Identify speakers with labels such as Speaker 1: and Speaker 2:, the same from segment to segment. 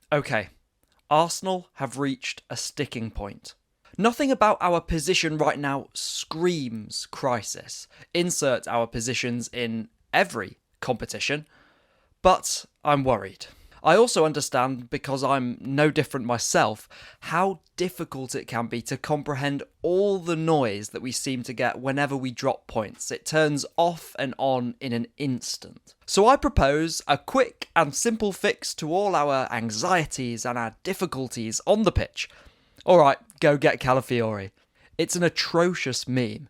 Speaker 1: Okay, Arsenal have reached a sticking point. Nothing about our position right now screams crisis. Insert our positions in every competition, but I'm worried. I also understand, because I'm no different myself, how difficult it can be to comprehend all the noise that we seem to get whenever we drop points. It turns off and on in an instant. So I propose a quick and simple fix to all our anxieties and our difficulties on the pitch. Alright, go get Calafiori. It's an atrocious meme,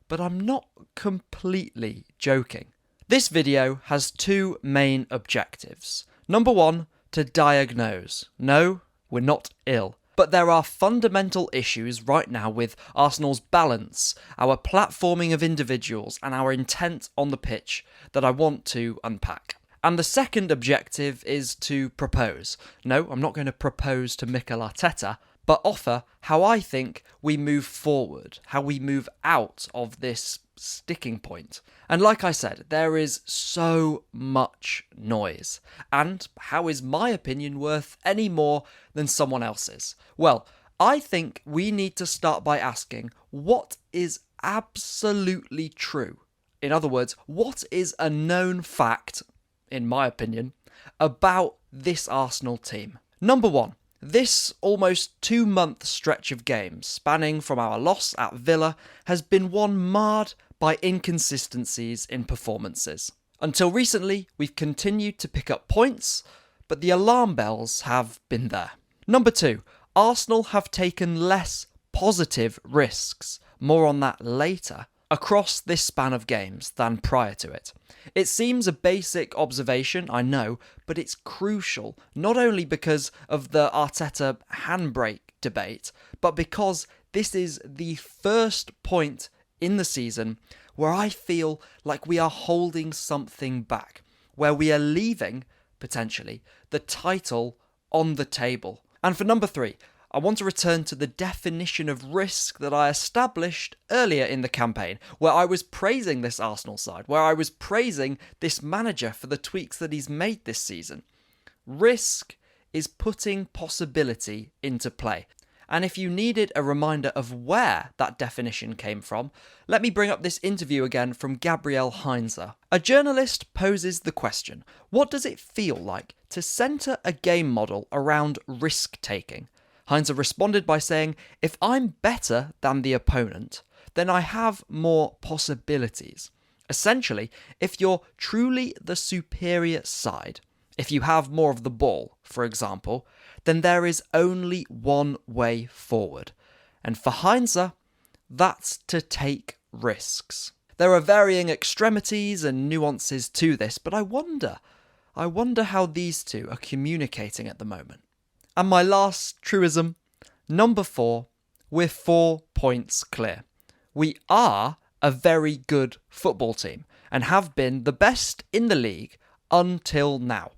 Speaker 1: but I'm not completely joking. This video has two main objectives. Number one, to diagnose. No, we're not ill. But there are fundamental issues right now with Arsenal's balance, our platforming of individuals, and our intent on the pitch that I want to unpack. And the second objective is to propose. No, I'm not going to propose to Mikel Arteta, but offer how I think we move forward, how we move out of this sticking point. And like I said, there is so much noise. And how is my opinion worth any more than someone else's? Well, I think we need to start by asking what is absolutely true. In other words, what is a known fact, in my opinion, about this Arsenal team? Number one, this almost 2-month stretch of games, spanning from our loss at Villa, has been one marred by inconsistencies in performances. Until recently, we've continued to pick up points, but the alarm bells have been there. Number two, Arsenal have taken less positive risks, more on that later, across this span of games than prior to it. It seems a basic observation, I know, but it's crucial, not only because of the Arteta handbrake debate, but because this is the first point in the season where I feel like we are holding something back, where we are leaving, potentially, the title on the table. And for number three, I want to return to the definition of risk that I established earlier in the campaign, where I was praising this Arsenal side, where I was praising this manager for the tweaks that he's made this season. Risk is putting possibility into play. And if you needed a reminder of where that definition came from, let me bring up this interview again from Gabriel. A journalist poses the question, what does it feel like to centre a game model around risk-taking? Heinze responded by saying, if I'm better than the opponent, then I have more possibilities. Essentially, if you're truly the superior side, if you have more of the ball, for example, then there is only one way forward. And for Heinze, that's to take risks. There are varying extremities and nuances to this, but I wonder how these two are communicating at the moment. And my last truism, number 4, we're 4 points clear. We are a very good football team and have been the best in the league until now.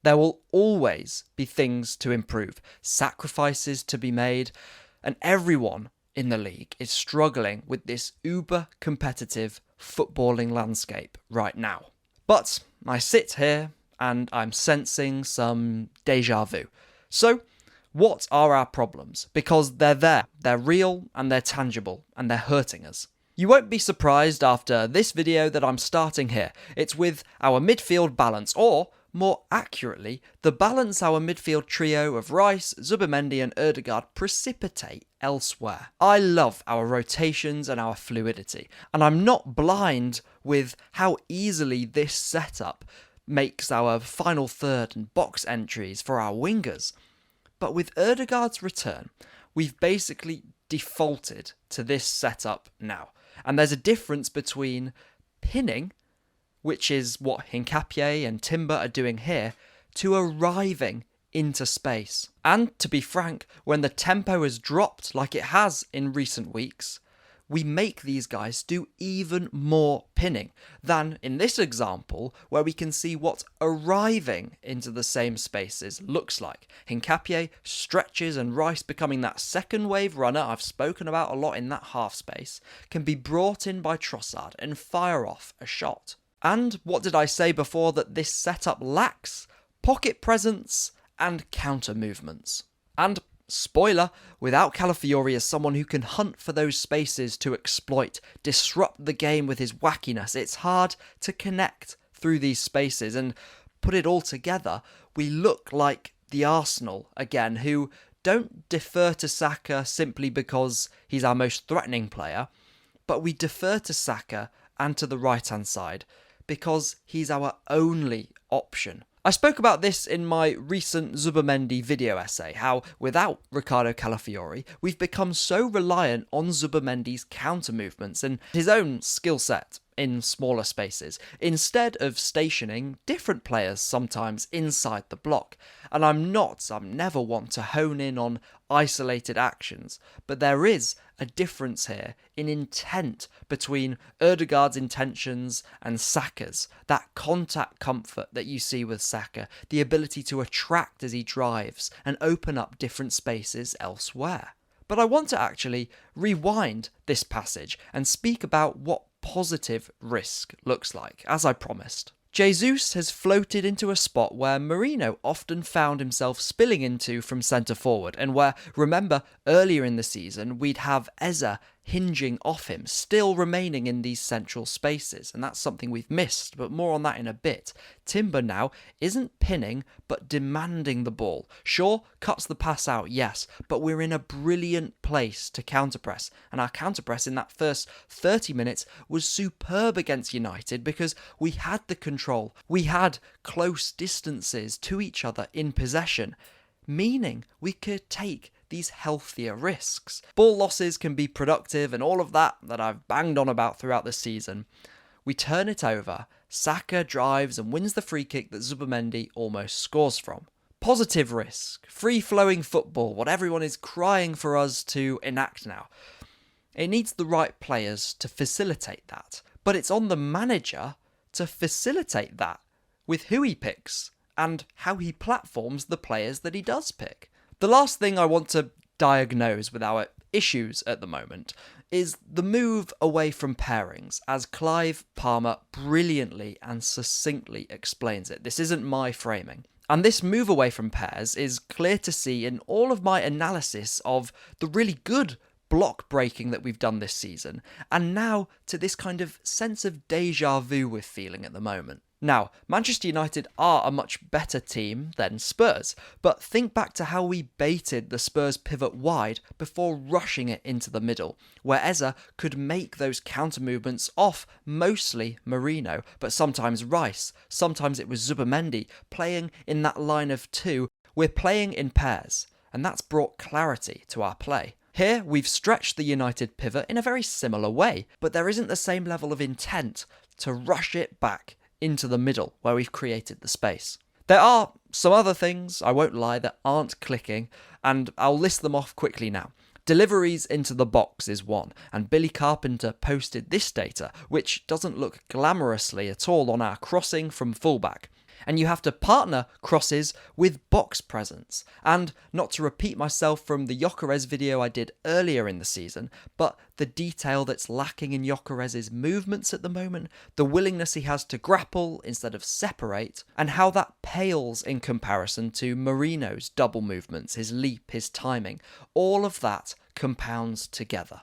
Speaker 1: There will always be things to improve, sacrifices to be made, and everyone in the league is struggling with this uber-competitive footballing landscape right now. But I sit here and I'm sensing some déjà vu. So, what are our problems? Because they're there, they're real, and they're tangible, and they're hurting us. You won't be surprised after this video that I'm starting here. It's with our midfield balance, or, more accurately, the balance our midfield trio of Rice, Zubimendi and Odegaard precipitate elsewhere. I love our rotations and our fluidity, and I'm not blind with how easily this setup makes our final third and box entries for our wingers. But with Odegaard's return, we've basically defaulted to this setup now. And there's a difference between pinning, which is what Hincapié and Timber are doing here, to arriving into space. And to be frank, when the tempo has dropped like it has in recent weeks, we make these guys do even more pinning than in this example where we can see what arriving into the same spaces looks like. Hincapié stretches and Rice becoming that second wave runner I've spoken about a lot in that half space can be brought in by Trossard and fire off a shot. And what did I say before that this setup lacks? Pocket presence and counter movements. And spoiler, without Calafiori as someone who can hunt for those spaces to exploit, disrupt the game with his wackiness, it's hard to connect through these spaces, and put it all together, we look like the Arsenal again, who don't defer to Saka simply because he's our most threatening player, but we defer to Saka and to the right-hand side because he's our only option. I spoke about this in my recent Zubimendi video essay, how without Riccardo Calafiori, we've become so reliant on Zubimendi's counter movements and his own skill set in smaller spaces, instead of stationing different players sometimes inside the block. And I'm never one to hone in on isolated actions, but there is a difference here in intent between Odegaard's intentions and Saka's. That contact comfort that you see with Saka, the ability to attract as he drives and open up different spaces elsewhere. But I want to actually rewind this passage and speak about what positive risk looks like, as I promised. Jesus has floated into a spot where Mourinho often found himself spilling into from centre forward, and where, remember, earlier in the season we'd have Eze hinging off him, still remaining in these central spaces, and that's something we've missed, but more on that in a bit. Timber now isn't pinning, but demanding the ball. Sure, cuts the pass out, yes, but we're in a brilliant place to counterpress, and our counterpress in that first 30 minutes was superb against United because we had the control, we had close distances to each other in possession, meaning we could take these healthier risks. Ball losses can be productive and all of that I've banged on about throughout the season. We turn it over, Saka drives and wins the free kick that Zubimendi almost scores from. Positive risk, free-flowing football, what everyone is crying for us to enact now. It needs the right players to facilitate that, but it's on the manager to facilitate that with who he picks and how he platforms the players that he does pick. The last thing I want to diagnose with our issues at the moment is the move away from pairings, as Clive Palmer brilliantly and succinctly explains it. This isn't my framing. And this move away from pairs is clear to see in all of my analysis of the really good block breaking that we've done this season, and now to this kind of sense of deja vu we're feeling at the moment. Now, Manchester United are a much better team than Spurs, but think back to how we baited the Spurs pivot wide before rushing it into the middle, where Eze could make those counter movements off mostly Mourinho, but sometimes Rice, sometimes it was Zubimendi, playing in that line of two. We're playing in pairs, and that's brought clarity to our play. Here, we've stretched the United pivot in a very similar way, but there isn't the same level of intent to rush it back into the middle where we've created the space. There are some other things, I won't lie, that aren't clicking, and I'll list them off quickly now. Deliveries into the box is one, and Billy Carpenter posted this data, which doesn't look glamorously at all on our crossing from fullback. And you have to partner crosses with box presence. And not to repeat myself from the Gyökeres video I did earlier in the season, but the detail that's lacking in Gyökeres' movements at the moment, the willingness he has to grapple instead of separate, and how that pales in comparison to Mourinho's double movements, his leap, his timing, all of that compounds together.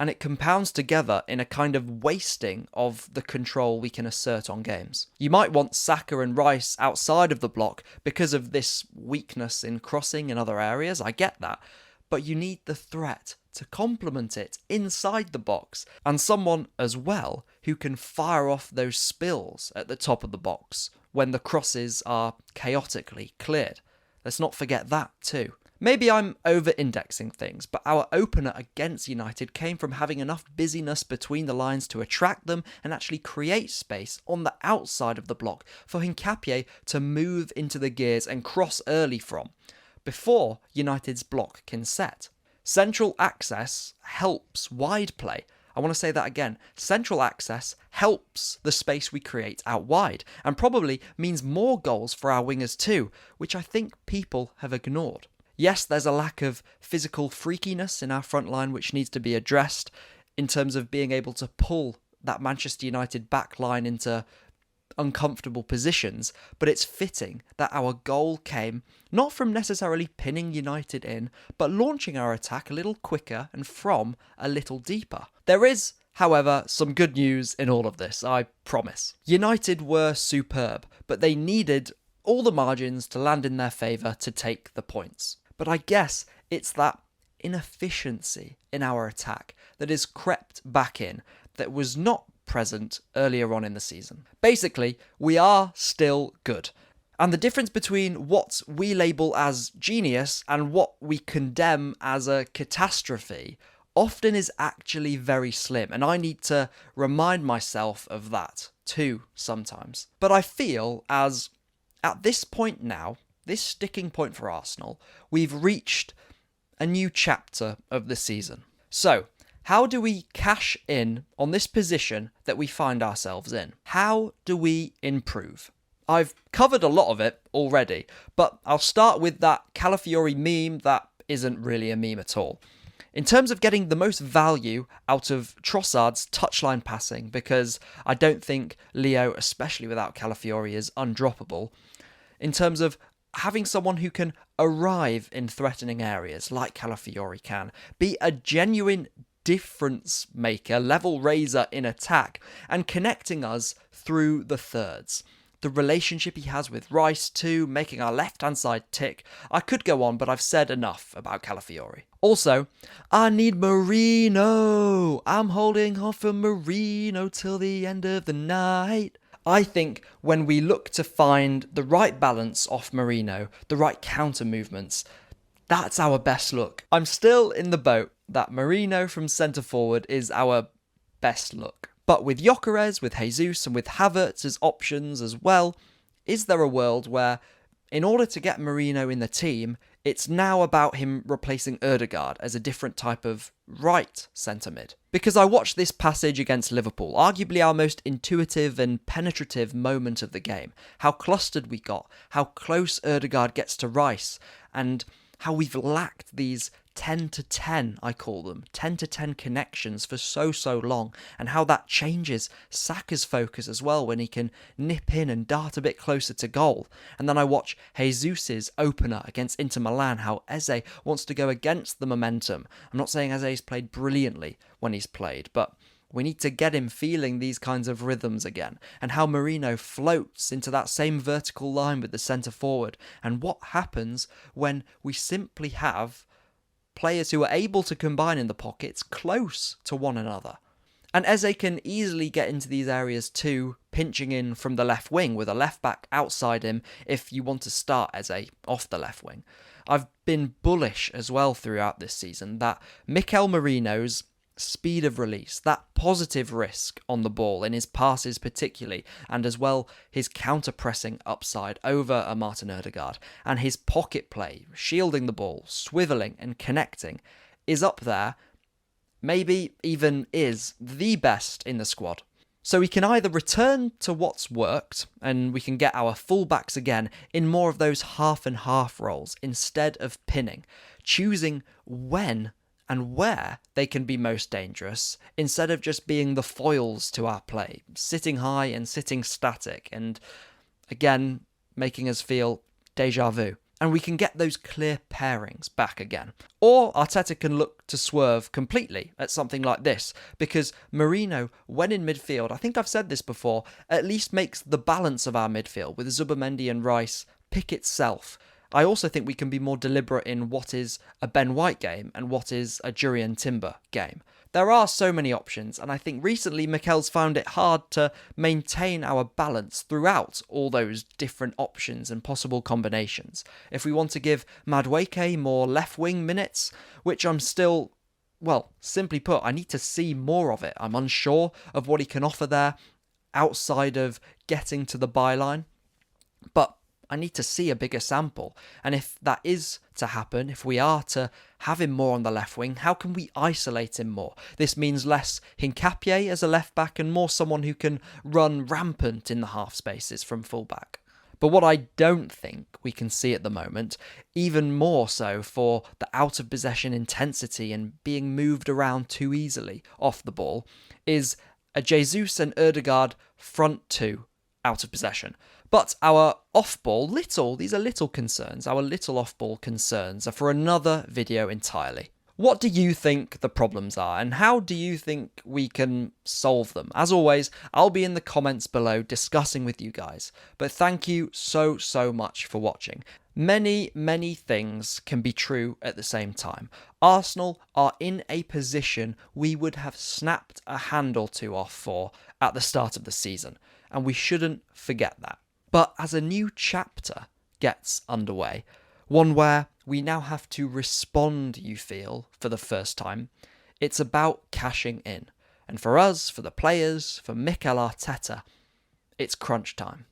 Speaker 1: And it compounds together in a kind of wasting of the control we can assert on games. You might want Saka and Rice outside of the block because of this weakness in crossing in other areas, I get that, but you need the threat to complement it inside the box, and someone as well who can fire off those spills at the top of the box when the crosses are chaotically cleared. Let's not forget that too. Maybe I'm over-indexing things, but our opener against United came from having enough busyness between the lines to attract them and actually create space on the outside of the block for Hincapié to move into the gears and cross early from, before United's block can set. Central access helps wide play. I want to say that again. Central access helps the space we create out wide, and probably means more goals for our wingers too, which I think people have ignored. Yes, there's a lack of physical freakiness in our front line which needs to be addressed in terms of being able to pull that Manchester United back line into uncomfortable positions, but it's fitting that our goal came not from necessarily pinning United in, but launching our attack a little quicker and from a little deeper. There is, however, some good news in all of this, I promise. United were superb, but they needed all the margins to land in their favour to take the points. But I guess it's that inefficiency in our attack that has crept back in that was not present earlier on in the season. Basically, we are still good. And the difference between what we label as genius and what we condemn as a catastrophe often is actually very slim, and I need to remind myself of that too sometimes. But I feel as at this point now, this sticking point for Arsenal, we've reached a new chapter of the season. So, how do we cash in on this position that we find ourselves in? How do we improve? I've covered a lot of it already, but I'll start with that Calafiori meme that isn't really a meme at all. In terms of getting the most value out of Trossard's touchline passing, because I don't think Leo, especially without Calafiori, is undroppable. In terms of having someone who can arrive in threatening areas like Calafiori can, be a genuine difference maker, level raiser in attack, and connecting us through the thirds. The relationship he has with Rice too, making our left-hand side tick. I could go on, but I've said enough about Calafiori. Also, I need Marino. I'm holding off for Marino till the end of the night. I think when we look to find the right balance off Marino, the right counter movements, that's our best look. I'm still in the boat that Marino from centre forward is our best look. But with Gyokeres, with Jesus and with Havertz as options as well, is there a world where, in order to get Marino in the team, it's now about him replacing Odegaard as a different type of right centre mid? Because I watched this passage against Liverpool, arguably our most intuitive and penetrative moment of the game. How clustered we got, how close Odegaard gets to Rice, and how we've lacked these 10 to 10, I call them, 10 to 10 connections for so long, and how that changes Saka's focus as well when he can nip in and dart a bit closer to goal. And then I watch Jesus' opener against Inter Milan, how Eze wants to go against the momentum. I'm not saying Eze's played brilliantly when he's played, but we need to get him feeling these kinds of rhythms again, and how Marino floats into that same vertical line with the centre forward, and what happens when we simply have players who are able to combine in the pockets close to one another. And Eze can easily get into these areas too, pinching in from the left wing with a left back outside him if you want to start Eze off the left wing. I've been bullish as well throughout this season that Mikel Marino's speed of release, that positive risk on the ball in his passes particularly, and as well his counter-pressing upside over a Martin Odegaard, and his pocket play, shielding the ball, swivelling and connecting, is up there, maybe even is the best in the squad. So we can either return to what's worked, and we can get our fullbacks again in more of those half and half roles instead of pinning, choosing when and where they can be most dangerous, instead of just being the foils to our play, sitting high and sitting static, and again, making us feel deja vu. And we can get those clear pairings back again. Or Arteta can look to swerve completely at something like this, because Marino, when in midfield, I think I've said this before, at least makes the balance of our midfield with Zubimendi and Rice pick itself. I also think we can be more deliberate in what is a Ben White game and what is a Jurriën Timber game. There are so many options, and I think recently Mikel's found it hard to maintain our balance throughout all those different options and possible combinations. If we want to give Madueke more left-wing minutes, which I'm still, well, simply put, I need to see more of it. I'm unsure of what he can offer there outside of getting to the byline, but I need to see a bigger sample. And if that is to happen, if we are to have him more on the left wing, how can we isolate him more? This means less Hincapié as a left back and more someone who can run rampant in the half spaces from full back. But what I don't think we can see at the moment, even more so for the out of possession intensity and being moved around too easily off the ball, is a Jesus and Odegaard front two out of possession. But our off-ball, these are little concerns, our little off-ball concerns are for another video entirely. What do you think the problems are, and how do you think we can solve them? As always, I'll be in the comments below discussing with you guys. But thank you so much for watching. Many things can be true at the same time. Arsenal are in a position we would have snapped a hand or two off for at the start of the season, and we shouldn't forget that. But as a new chapter gets underway, one where we now have to respond, you feel, for the first time, it's about cashing in. And for us, for the players, for Mikel Arteta, it's crunch time.